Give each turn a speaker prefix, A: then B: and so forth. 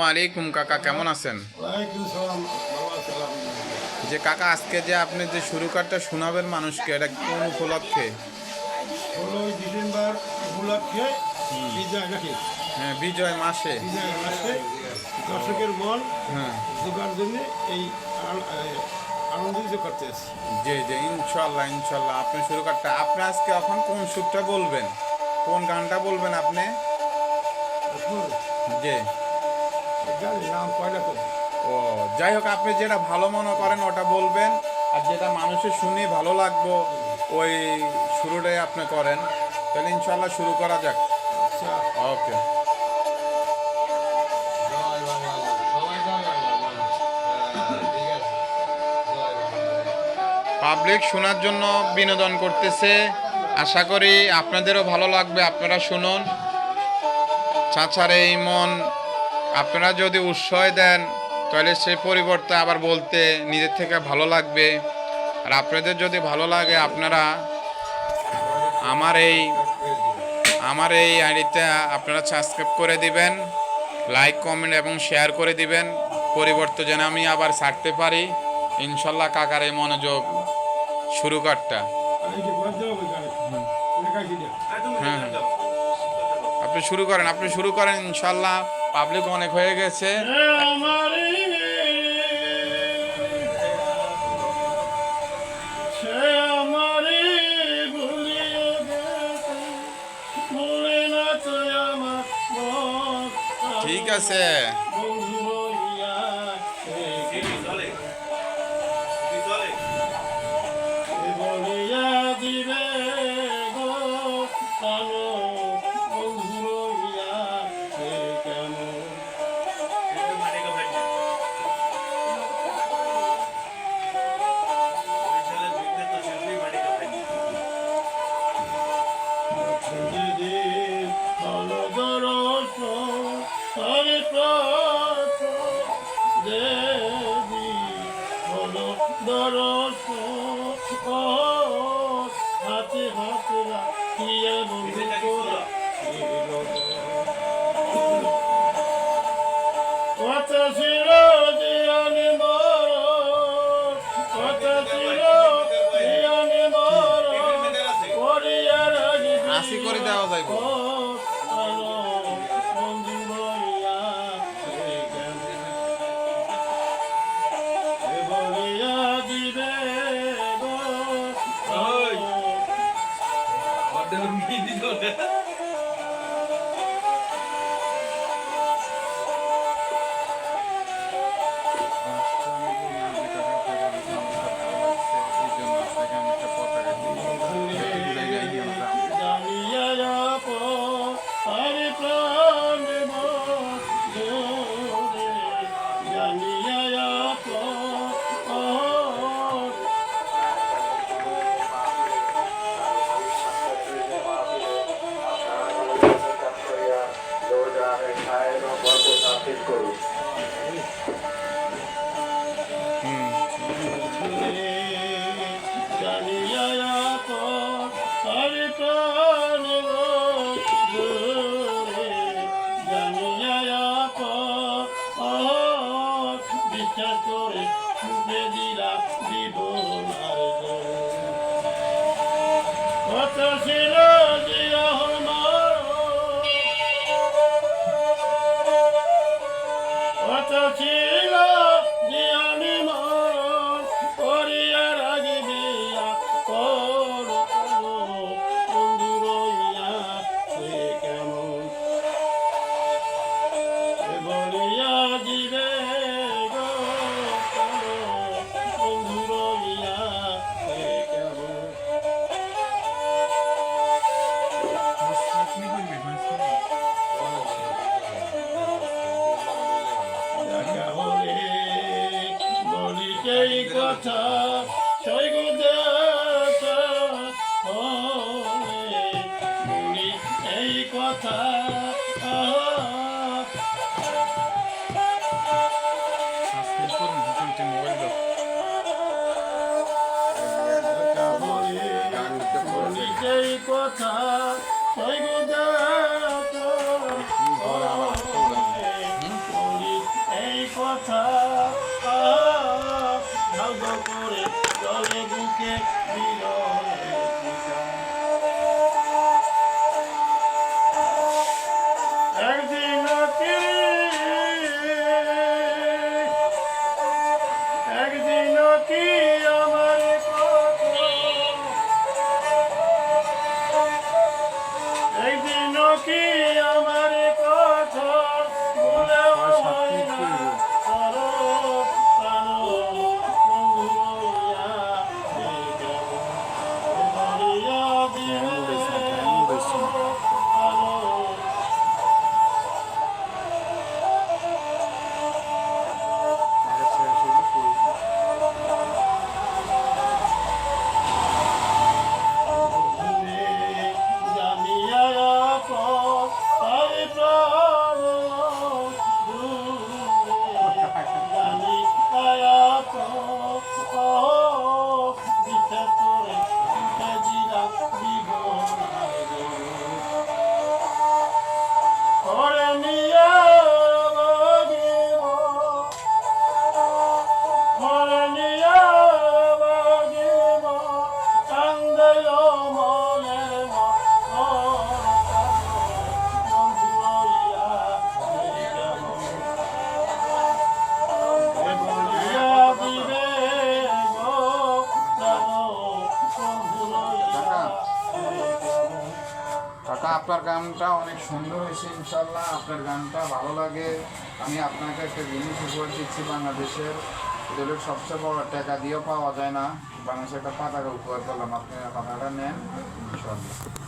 A: আলাইকুম কাকা, কেমন আছেন? যে কাকা, আজকে যে আপনি যে সুরকারটা শোনাবেন মানুষকে, এটা কোন উপলক্ষে?
B: 16 ডিসেম্বর উপলক্ষে বিজয় নাকি?
A: হ্যাঁ, বিজয় মাসে।
B: বিজয় মাসে দর্শকের মন
A: হ্যাঁ,
B: জোগাড় জন্য এই আনন্দিত করতে এসেছি।
A: জি জি, ইনশাল্লাহ ইনশাল্লাহ। আপনি সুরকারটা, আপনি আজকে এখন কোন সুরটা বলবেন, কোন গানটা বলবেন আপনি? জি।
B: জানি নাম কয়টা করবো।
A: ও, যাই হোক, আপনি যেটা ভালো মনে করেন ওটা বলবেন, আর যেটা মানুষের শুনে ভালো লাগবো ওই শুরুটাই আপনি করেন। তাহলে ইনশাল্লাহ শুরু করা যাক।
B: আচ্ছা,
A: ওকে। পাবলিক শোনার জন্য বিনোদন করতেছে, আশা করি আপনাদেরও ভালো লাগবে, আপনারা শুনুন। চাচার এই মন আপনারা যদি উৎসাহ দেন, তাহলে সেই পরিবর্তে আবার বলতে নিজের থেকে ভালো লাগবে। আর আপনাদের যদি ভালো লাগে, আপনারা আমার এই আইডিতে আপনারা সাবস্ক্রাইব করে দিবেন, লাইক কমেন্ট এবং শেয়ার করে দিবেন, পরিবর্তে যেন আমি আবার ছাড়তে পারি। ইনশাল্লাহ কাকার এই মনোযোগ শুরু করটা। হ্যাঁ, আপনি শুরু করেন, ইনশাল্লাহ। পাবলিক অনেক হয়ে গেছে। ঠিক আছে।
B: হাতে হাতে রাখিয়া বন্ধু কত ছিল জীবনে বড়, কত ছিল জীবনে বড়, করিয়া রাজি
A: আসি করে দেওয়া যাইব।
B: বন্ধু বলিয়া বলিয়া দিবে বিশ্বাস করে সুখে দিলা জীবন আর কত ছিল যে আমার, কত ছিল যে আমি মরণ করিয়া রাজি দিয়া কর বন্ধু রইয়া সে কেমন বলিয়া দিবে বন্ধু রইয়া সে কেমন। এই কথা এই কথা এই কথা কথা ধাব করে জলে বুকে বিরহে পিতা। একদিন কি আমার কথা, একদিন কি আমার কথা ভুলেও হয় না কারো কারো বন্ধু বলিয়া এই যাব বলিয়া দিবে কারো।
A: কাকা আপনার গানটা অনেক সুন্দর হয়েছে, ইনশাল্লাহ আপনার গানটা ভালো লাগে। আমি আপনাকে একটা জিনিস উপহার দিচ্ছি বাংলাদেশের, এদের সবচেয়ে বড় টাকা দিয়েও পাওয়া যায় না, বাংলাদেশে একটা পাতাকা উপহার করলাম, আপনি পাতাটা নেন ইনশাল্লাহ।